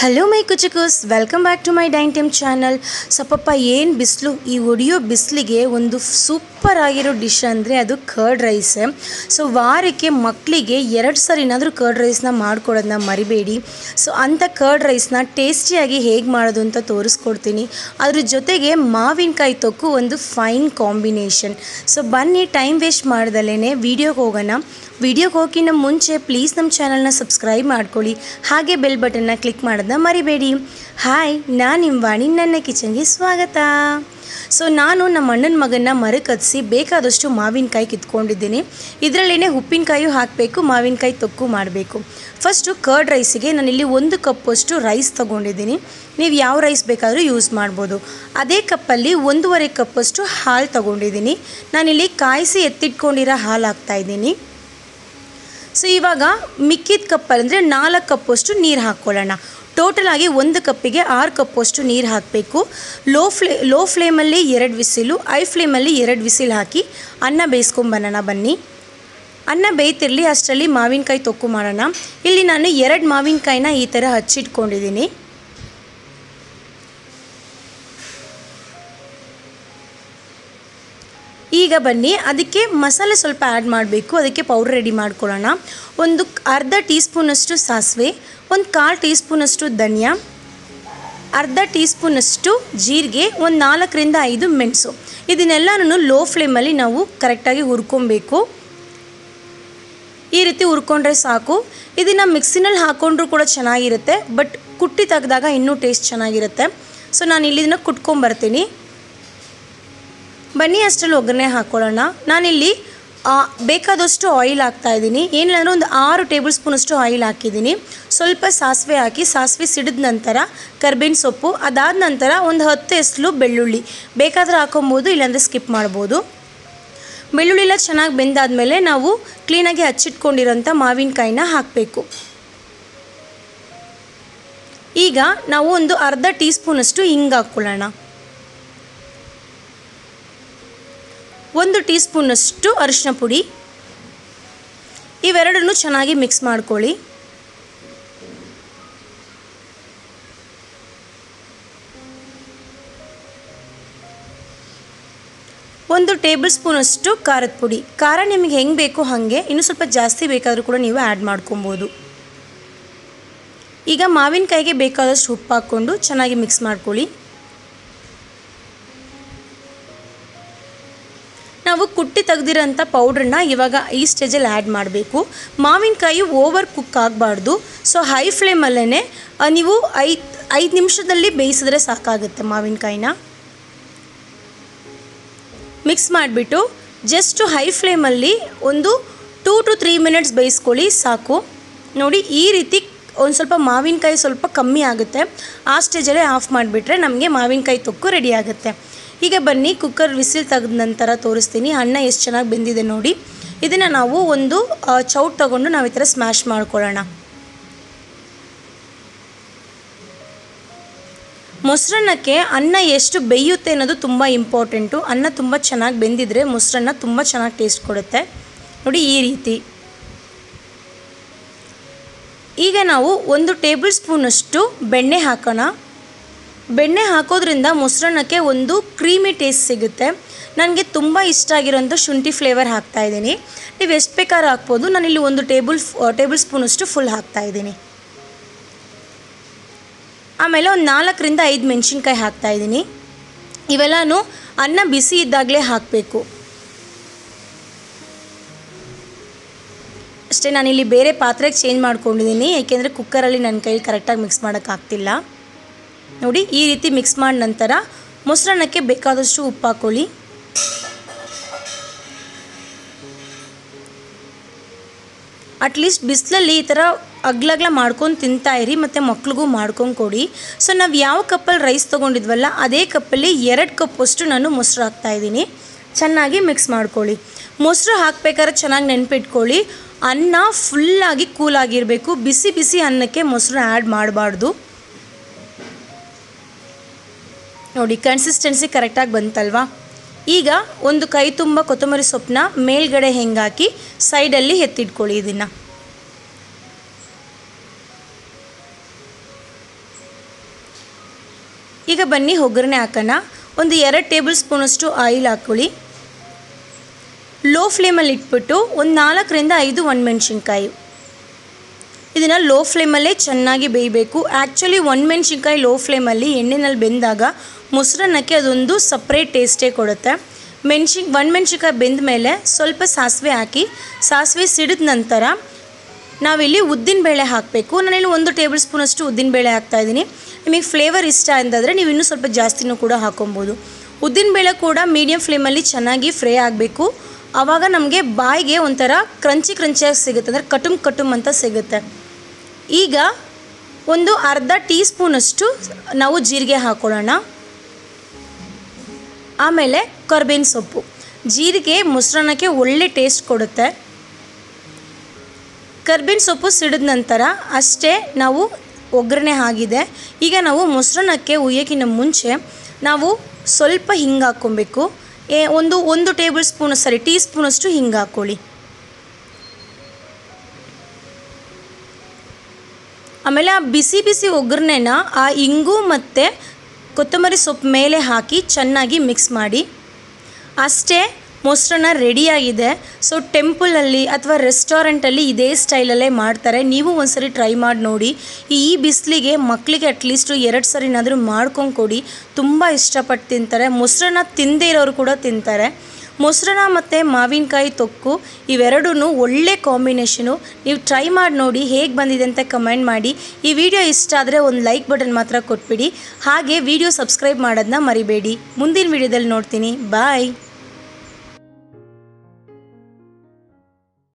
Hello my ಕುಚುಕುಸ್, welcome back to my dine time channel. ಸಪ್ಪಪ್ಪ ಏನು ಬಿಸಿಲು, ಈ ಒಡಿಯೋ ಬಿಸಿಲಿಗೆ ಒಂದು ಸೂಪರ್ ಆಗಿರೋ ಡಿಶ್ ಅಂದರೆ ಅದು ಕರ್ಡ್ ರೈಸ್. ಸೊ ವಾರಕ್ಕೆ ಮಕ್ಕಳಿಗೆ 2 ಸರಿನಾದರೂ ಕರ್ಡ್ ರೈಸ್ನ ಮಾಡ್ಕೊಡೋದನ್ನ ಮರಿಬೇಡಿ. ಸೊ ಅಂಥ ಕರ್ಡ್ ರೈಸ್ನ ಟೇಸ್ಟಿಯಾಗಿ ಹೇಗೆ ಮಾಡೋದು ಅಂತ ತೋರಿಸ್ಕೊಡ್ತೀನಿ. ಅದ್ರ ಜೊತೆಗೆ ಮಾವಿನಕಾಯಿ ತೊಕ್ಕು ಒಂದು ಫೈನ್ ಕಾಂಬಿನೇಷನ್. ಸೊ ಬನ್ನಿ ಟೈಮ್ ವೇಸ್ಟ್ ಮಾಡ್ದಲೇ ವಿಡಿಯೋಗೆ ಹೋಗೋಣ. ವಿಡಿಯೋಗೆ ಹೋಗಿನ ಮುಂಚೆ ಪ್ಲೀಸ್ ನಮ್ಮ ಚಾನಲ್ನ ಸಬ್ಸ್ಕ್ರೈಬ್ ಮಾಡ್ಕೊಳ್ಳಿ, ಹಾಗೆ ಬೆಲ್ ಬಟನ್ನ ಕ್ಲಿಕ್ ಮಾಡೋದನ್ನ ಮರಿಬೇಡಿ. ಹಾಯ್, ನಾನು ನಿಮ್ಮ ವಾಣಿ, ನನ್ನ ಕಿಚನ್ಗೆ ಸ್ವಾಗತ. ಸೊ ನಾನು ನಮ್ಮ ಅಣ್ಣನ ಮಗನ್ನ ಮರಕ್ಕೆ ಹತ್ತಿಸಿ ಬೇಕಾದಷ್ಟು ಮಾವಿನಕಾಯಿ ಕಿತ್ಕೊಂಡಿದ್ದೀನಿ. ಇದರಲ್ಲೇ ಉಪ್ಪಿನಕಾಯು ಹಾಕಬೇಕು, ಮಾವಿನಕಾಯಿ ತೊಕ್ಕು ಮಾಡಬೇಕು. ಫಸ್ಟು ಕರ್ಡ್ ರೈಸಿಗೆ ನಾನಿಲ್ಲಿ 1 ಕಪ್ಪಷ್ಟು ರೈಸ್ ತೊಗೊಂಡಿದ್ದೀನಿ. ನೀವು ಯಾವ ರೈಸ್ ಬೇಕಾದರೂ ಯೂಸ್ ಮಾಡ್ಬೋದು. ಅದೇ ಕಪ್ಪಲ್ಲಿ 1.5 ಕಪ್ಪಷ್ಟು ಹಾಲು ತೊಗೊಂಡಿದ್ದೀನಿ. ನಾನಿಲ್ಲಿ ಕಾಯಿಸಿ ಎತ್ತಿಟ್ಕೊಂಡಿರೋ ಹಾಲು ಹಾಕ್ತಾಯಿದ್ದೀನಿ. ಸೊ ಇವಾಗ ಮಿಕ್ಕಿದ ಕಪ್ಪಲ್ಲಿ ಅಂದರೆ 4 ಕಪ್ಪಷ್ಟು ನೀರು ಹಾಕ್ಕೊಳ್ಳೋಣ. ಟೋಟಲಾಗಿ 1 ಕಪ್ಪಿಗೆ 6 ಕಪ್ಪಷ್ಟು ನೀರು ಹಾಕಬೇಕು. ಲೋ ಫ್ಲೇಮಲ್ಲಿ 2 ವಿಸಿಲು, ಹೈ ಫ್ಲೇಮಲ್ಲಿ 2 ವಿಸಿಲ್ ಹಾಕಿ ಅನ್ನ ಬೇಯಿಸ್ಕೊಂಬರೋಣ ಬನ್ನಿ. ಅನ್ನ ಬೇಯ್ತಿರಲಿ ಅಷ್ಟರಲ್ಲಿ ಮಾವಿನಕಾಯಿ ತೊಕ್ಕು ಮಾಡೋಣ. ಇಲ್ಲಿ ನಾನು 2 ಮಾವಿನಕಾಯಿನ ಈ ಥರ ಹಚ್ಚಿಟ್ಕೊಂಡಿದ್ದೀನಿ. ಈಗ ಬನ್ನಿ ಅದಕ್ಕೆ ಮಸಾಲೆ ಸ್ವಲ್ಪ ಆ್ಯಡ್ ಮಾಡಬೇಕು. ಅದಕ್ಕೆ ಪೌಡ್ರ್ ರೆಡಿ ಮಾಡ್ಕೊಳ್ಳೋಣ. ಒಂದು ಅರ್ಧ ಟೀ ಸ್ಪೂನಷ್ಟು ಸಾಸಿವೆ, ಒಂದು 1/4 ಟೀ ಸ್ಪೂನಷ್ಟು ಧನಿಯಾ, ಅರ್ಧ ಟೀ ಸ್ಪೂನಷ್ಟು ಜೀರಿಗೆ, ಒಂದು 4ರಿಂದ 5 ಮೆಣಸು. ಇದನ್ನೆಲ್ಲನೂ ಲೋ ಫ್ಲೇಮಲ್ಲಿ ನಾವು ಕರೆಕ್ಟಾಗಿ ಹುರ್ಕೊಬೇಕು. ಈ ರೀತಿ ಹುರ್ಕೊಂಡ್ರೆ ಸಾಕು. ಇದನ್ನು ಮಿಕ್ಸಿನಲ್ಲಿ ಹಾಕ್ಕೊಂಡ್ರೂ ಕೂಡ ಚೆನ್ನಾಗಿರುತ್ತೆ, ಬಟ್ ಕುಟ್ಟಿ ತೆಗೆದಾಗ ಇನ್ನೂ ಟೇಸ್ಟ್ ಚೆನ್ನಾಗಿರುತ್ತೆ. ಸೊ ನಾನು ಇಲ್ಲಿ ಇದನ್ನು ಕುಟ್ಕೊಂಬರ್ತೀನಿ. ಬನ್ನಿ ಅಷ್ಟರಲ್ಲಿ ಒಗ್ಗರಣೆ ಹಾಕ್ಕೊಳ್ಳೋಣ. ನಾನಿಲ್ಲಿ ಬೇಕಾದಷ್ಟು ಆಯಿಲ್ ಹಾಕ್ತಾಯಿದ್ದೀನಿ. ಏನಿಲ್ಲ ಅಂದರೆ ಒಂದು 6 ಟೇಬಲ್ ಸ್ಪೂನಷ್ಟು ಆಯಿಲ್ ಹಾಕಿದ್ದೀನಿ. ಸ್ವಲ್ಪ ಸಾಸಿವೆ ಹಾಕಿ, ಸಾಸಿವೆ ಸಿಡಿದ ನಂತರ ಕರ್ಬೇವಿನ ಸೊಪ್ಪು, ಅದಾದ ನಂತರ ಒಂದು 10 ಎಸಳು ಬೆಳ್ಳುಳ್ಳಿ. ಬೇಕಾದರೆ ಹಾಕೊಬೋದು, ಇಲ್ಲಾಂದರೆ ಸ್ಕಿಪ್ ಮಾಡ್ಬೋದು. ಬೆಳ್ಳುಳ್ಳಿ ಎಲ್ಲ ಚೆನ್ನಾಗಿ ಬೆಂದಾದಮೇಲೆ ನಾವು ಕ್ಲೀನಾಗಿ ಹಚ್ಚಿಟ್ಕೊಂಡಿರೋಂಥ ಮಾವಿನಕಾಯಿನ ಹಾಕಬೇಕು. ಈಗ ನಾವು ಒಂದು ಅರ್ಧ ಟೀ ಸ್ಪೂನಷ್ಟು ಹಿಂಗೆ ಹಾಕ್ಕೊಳ್ಳೋಣ. 1 ಟೀ ಸ್ಪೂನಷ್ಟು ಅರಿಶಿನ ಪುಡಿ. ಇವೆರಡನ್ನು ಚೆನ್ನಾಗಿ ಮಿಕ್ಸ್ ಮಾಡ್ಕೊಳ್ಳಿ. ಒಂದು ಟೇಬಲ್ ಸ್ಪೂನಷ್ಟು ಖಾರದ ಪುಡಿ. ಖಾರ ನಿಮಗೆ ಹೆಂಗೆ ಬೇಕೋ ಹಾಗೆ, ಇನ್ನೂ ಸ್ವಲ್ಪ ಜಾಸ್ತಿ ಬೇಕಾದರೂ ಕೂಡ ನೀವು ಆ್ಯಡ್ ಮಾಡ್ಕೊಬೋದು. ಈಗ ಮಾವಿನಕಾಯಿಗೆ ಬೇಕಾದಷ್ಟು ಉಪ್ಪು ಹಾಕ್ಕೊಂಡು ಚೆನ್ನಾಗಿ ಮಿಕ್ಸ್ ಮಾಡ್ಕೊಳ್ಳಿ. ನಾವು ಕುಟ್ಟಿ ತೆಗೆದಿರೋಂಥ ಪೌಡ್ರನ್ನ ಇವಾಗ ಈ ಸ್ಟೇಜಲ್ಲಿ ಆ್ಯಡ್ ಮಾಡಬೇಕು. ಮಾವಿನಕಾಯಿ ಓವರ್ ಕುಕ್ ಆಗಬಾರ್ದು. ಸೊ ಹೈ ಫ್ಲೇಮಲ್ಲೇ ನೀವು 5 ನಿಮಿಷದಲ್ಲಿ ಬೇಯಿಸಿದ್ರೆ ಸಾಕಾಗುತ್ತೆ. ಮಾವಿನಕಾಯಿನ ಮಿಕ್ಸ್ ಮಾಡಿಬಿಟ್ಟು ಜಸ್ಟ್ ಹೈ ಫ್ಲೇಮಲ್ಲಿ ಒಂದು 2 to 3 ಮಿನಿಟ್ಸ್ ಬೇಯಿಸ್ಕೊಳ್ಳಿ ಸಾಕು. ನೋಡಿ, ಈ ರೀತಿ ಒಂದು ಸ್ವಲ್ಪ ಮಾವಿನಕಾಯಿ ಸ್ವಲ್ಪ ಕಮ್ಮಿ ಆಗುತ್ತೆ. ಆ ಸ್ಟೇಜಲ್ಲೇ ಆಫ್ ಮಾಡಿಬಿಟ್ರೆ ನಮಗೆ ಮಾವಿನಕಾಯಿ ತೊಕ್ಕು ರೆಡಿ ಆಗುತ್ತೆ. ಈಗ ಬನ್ನಿ ಕುಕ್ಕರ್ ವಿಸಿಲ್ ತೆಗೆದ ನಂತರ ತೋರಿಸ್ತೀನಿ ಅನ್ನ ಎಷ್ಟು ಚೆನ್ನಾಗಿ ಬೆಂದಿದೆ ನೋಡಿ. ಇದನ್ನು ನಾವು ಒಂದು ಚೌಟ್ ತೊಗೊಂಡು ನಾವು ಈ ಥರ ಸ್ಮ್ಯಾಶ್ ಮಾಡ್ಕೊಳ್ಳೋಣ. ಮೊಸರನ್ನಕ್ಕೆ ಅನ್ನ ಎಷ್ಟು ಬೇಯುತ್ತೆ ಅನ್ನೋದು ತುಂಬ ಇಂಪಾರ್ಟೆಂಟು. ಅನ್ನ ತುಂಬ ಚೆನ್ನಾಗಿ ಬೆಂದಿದ್ರೆ ಮೊಸರನ್ನ ತುಂಬ ಚೆನ್ನಾಗಿ ಟೇಸ್ಟ್ ಕೊಡುತ್ತೆ. ನೋಡಿ ಈ ರೀತಿ. ಈಗ ನಾವು 1 ಟೇಬಲ್ ಸ್ಪೂನಷ್ಟು ಬೆಣ್ಣೆ ಹಾಕೋಣ. ಬೆಣ್ಣೆ ಹಾಕೋದ್ರಿಂದ ಮೊಸರನ್ನಕ್ಕೆ ಒಂದು ಕ್ರೀಮಿ ಟೇಸ್ಟ್ ಸಿಗುತ್ತೆ. ನನಗೆ ತುಂಬ ಇಷ್ಟ ಆಗಿರೋಂಥ ಶುಂಠಿ ಫ್ಲೇವರ್ ಹಾಕ್ತಾಯಿದ್ದೀನಿ. ನೀವು ಎಷ್ಟು ಬೇಕಾದ್ರೂ ಹಾಕ್ಬೋದು. ನಾನಿಲ್ಲಿ 1 ಟೇಬಲ್ ಸ್ಪೂನಷ್ಟು ಫುಲ್ ಹಾಕ್ತಾಯಿದ್ದೀನಿ. ಆಮೇಲೆ ಒಂದು 4ರಿಂದ 5 ಮೆಣಸಿನ್ಕಾಯಿ ಹಾಕ್ತಾಯಿದ್ದೀನಿ. ಇವೆಲ್ಲನೂ ಅನ್ನ ಬಿಸಿ ಇದ್ದಾಗಲೇ ಹಾಕಬೇಕು. ಅಷ್ಟೇ, ನಾನಿಲ್ಲಿ ಬೇರೆ ಪಾತ್ರೆಗೆ ಚೇಂಜ್ ಮಾಡ್ಕೊಂಡಿದ್ದೀನಿ, ಏಕೆಂದರೆ ಕುಕ್ಕರಲ್ಲಿ ನನ್ನ ಕೈಲಿ ಕರೆಕ್ಟಾಗಿ ಮಿಕ್ಸ್ ಮಾಡೋಕ್ಕಾಗ್ತಿಲ್ಲ. ನೋಡಿ ಈ ರೀತಿ ಮಿಕ್ಸ್ ಮಾಡಿದ ನಂತರ ಮೊಸರನ್ನಕ್ಕೆ ಬೇಕಾದಷ್ಟು ಉಪ್ಪು ಹಾಕ್ಕೊಳ್ಳಿ. ಅಟ್ಲೀಸ್ಟ್ ಬಿಸಿಲಲ್ಲಿ ಈ ಥರ ಅಗ್ಲಗ್ಲ ಮಾಡ್ಕೊಂಡು ತಿಂತಾಯಿರಿ, ಮತ್ತು ಮಕ್ಳಿಗೂ ಮಾಡ್ಕೊಂಡು ಕೊಡಿ. ಸೊ ನಾವು ಯಾವ ಕಪ್ಪಲ್ಲಿ ರೈಸ್ ತೊಗೊಂಡಿದ್ವಲ್ಲ ಅದೇ ಕಪ್ಪಲ್ಲಿ 2 ಕಪ್ಪಷ್ಟು ನಾನು ಮೊಸರು ಹಾಕ್ತಾಯಿದ್ದೀನಿ. ಚೆನ್ನಾಗಿ ಮಿಕ್ಸ್ ಮಾಡ್ಕೊಳ್ಳಿ. ಮೊಸರು ಹಾಕಬೇಕಾದ್ರೆ ಚೆನ್ನಾಗಿ ನೆನಪಿಟ್ಕೊಳ್ಳಿ, ಅನ್ನ ಫುಲ್ಲಾಗಿ ಕೂಲಾಗಿರಬೇಕು. ಬಿಸಿ ಬಿಸಿ ಅನ್ನಕ್ಕೆ ಮೊಸರು ಆ್ಯಡ್ ಮಾಡಬಾರ್ದು. ನೋಡಿ ಕನ್ಸಿಸ್ಟೆನ್ಸಿ ಕರೆಕ್ಟಾಗಿ ಬಂತಲ್ವಾ. ಈಗ ಒಂದು ಕೈ ತುಂಬ ಕೊತ್ತಂಬರಿ ಸೊಪ್ಪನ್ನ ಮೇಲ್ಗಡೆ ಹೆಂಗಾಕಿ ಸೈಡಲ್ಲಿ ಎತ್ತಿಟ್ಕೊಳ್ಳಿ. ಇದನ್ನು ಈಗ ಬನ್ನಿ ಒಗ್ಗರಣೆ ಹಾಕೋಣ. ಒಂದು 2 ಟೇಬಲ್ ಸ್ಪೂನಷ್ಟು ಆಯಿಲ್ ಹಾಕ್ಕೊಳ್ಳಿ. ಲೋ ಫ್ಲೇಮಲ್ಲಿ ಇಟ್ಬಿಟ್ಟು ಒಂದು 4ರಿಂದ 5 ಒಣಮೆಣಸಿನ್ಕಾಯಿ, ಇದನ್ನು ಲೋ ಫ್ಲೇಮಲ್ಲೇ ಚೆನ್ನಾಗಿ ಬೇಯಬೇಕು. ಆ್ಯಕ್ಚುಲಿ ಒಣಮೆಣಸಿನ್ಕಾಯಿ ಲೋ ಫ್ಲೇಮಲ್ಲಿ ಎಣ್ಣೆನಲ್ಲಿ ಬೆಂದಾಗ ಮೊಸರನ್ನಕ್ಕೆ ಅದೊಂದು ಸಪ್ರೇಟ್ ಟೇಸ್ಟೇ ಕೊಡುತ್ತೆ. ಒಣಮೆಣಸಿನ್ಕಾಯಿ ಬೆಂದ ಮೇಲೆ ಸ್ವಲ್ಪ ಸಾಸಿವೆ ಹಾಕಿ, ಸಾಸಿವೆ ಸಿಡಿದ ನಂತರ ನಾವಿಲ್ಲಿ ಉದ್ದಿನಬೇಳೆ ಹಾಕಬೇಕು. ನಾನಿಲ್ಲಿ 1 ಟೇಬಲ್ ಸ್ಪೂನಷ್ಟು ಉದ್ದಿನಬೇಳೆ ಹಾಕ್ತಾಯಿದ್ದೀನಿ. ನಿಮಗೆ ಫ್ಲೇವರ್ ಇಷ್ಟ ಅಂತಂದರೆ ನೀವು ಇನ್ನೂ ಸ್ವಲ್ಪ ಜಾಸ್ತಿನೂ ಕೂಡ ಹಾಕೊಬೋದು. ಉದ್ದಿನಬೇಳೆ ಕೂಡ ಮೀಡಿಯಮ್ ಫ್ಲೇಮಲ್ಲಿ ಚೆನ್ನಾಗಿ ಫ್ರೈ ಆಗಬೇಕು. ಆವಾಗ ನಮಗೆ ಬಾಯಿಗೆ ಒಂಥರ ಕ್ರಂಚಿಯಾಗಿ ಸಿಗುತ್ತೆ, ಅಂದರೆ ಕಟುಮ್ ಅಂತ ಸಿಗುತ್ತೆ. ಈಗ ಒಂದು ಅರ್ಧ ಟೀ ಸ್ಪೂನಷ್ಟು ನಾವು ಜೀರಿಗೆ ಹಾಕ್ಕೊಳ್ಳೋಣ. ಆಮೇಲೆ ಕರ್ಬೇವಿನ ಸೊಪ್ಪು. ಜೀರಿಗೆ ಮೊಸರನ್ನಕ್ಕೆ ಒಳ್ಳೆ ಟೇಸ್ಟ್ ಕೊಡುತ್ತೆ. ಕರ್ಬೇವಿನ ಸೊಪ್ಪು ಸಿಡಿದ ನಂತರ ಅಷ್ಟೇ ನಾವು ಒಗ್ಗರಣೆ ಆಗಿದೆ. ಈಗ ನಾವು ಮೊಸರನ್ನಕ್ಕೆ ಹುಯ್ಯೋಕ್ಕಿಂತ ಮುಂಚೆ ನಾವು ಸ್ವಲ್ಪ ಹಿಂಗೆ ಹಾಕ್ಕೊಬೇಕು. ಒಂದು ಟೀ ಸ್ಪೂನಷ್ಟು ಹಿಂಗೆ ಹಾಕ್ಕೊಳ್ಳಿ. ಆಮೇಲೆ ಆ ಬಿಸಿ ಒಗ್ಗರಣೆನ ಆ ಇಂಗು ಮತ್ತು ಕೊತ್ತಂಬರಿ ಸೊಪ್ಪು ಮೇಲೆ ಹಾಕಿ ಚೆನ್ನಾಗಿ ಮಿಕ್ಸ್ ಮಾಡಿ. ಅಷ್ಟೇ, ಮೊಸರನ್ನ ರೆಡಿಯಾಗಿದೆ. ಸೊ ಟೆಂಪಲಲ್ಲಿ ಅಥವಾ ರೆಸ್ಟೋರೆಂಟಲ್ಲಿ ಇದೇ ಸ್ಟೈಲಲ್ಲೇ ಮಾಡ್ತಾರೆ. ನೀವು ಒಂದ್ಸರಿ ಟ್ರೈ ಮಾಡಿ ನೋಡಿ. ಈ ಬಿಸಿಲಿಗೆ ಮಕ್ಕಳಿಗೆ ಅಟ್ಲೀಸ್ಟು 2 ಸರಿನಾದರೂ ಮಾಡ್ಕೊಂಡು ಕೊಡಿ, ತುಂಬ ಇಷ್ಟಪಟ್ಟು ತಿಂತಾರೆ. ಮೊಸರನ್ನ ತಿಂದೇ ಇರೋರು ಕೂಡ ತಿಂತಾರೆ. ಮೊಸರನ್ನ ಮತ್ತು ಮಾವಿನಕಾಯಿ ತೊಕ್ಕು ಇವೆರಡೂ ಒಳ್ಳೆ ಕಾಂಬಿನೇಷನು. ನೀವು ಟ್ರೈ ಮಾಡಿ ನೋಡಿ, ಹೇಗೆ ಬಂದಿದೆ ಅಂತ ಕಮೆಂಟ್ ಮಾಡಿ. ಈ ವಿಡಿಯೋ ಇಷ್ಟ ಆದರೆ ಒಂದು ಲೈಕ್ ಬಟನ್ ಮಾತ್ರ ಕೊಟ್ಬಿಡಿ. ಹಾಗೆ ವಿಡಿಯೋ ಸಬ್ಸ್ಕ್ರೈಬ್ ಮಾಡೋದನ್ನ ಮರಿಬೇಡಿ. ಮುಂದಿನ ವಿಡಿಯೋದಲ್ಲಿ ನೋಡ್ತೀನಿ. ಬಾಯ್.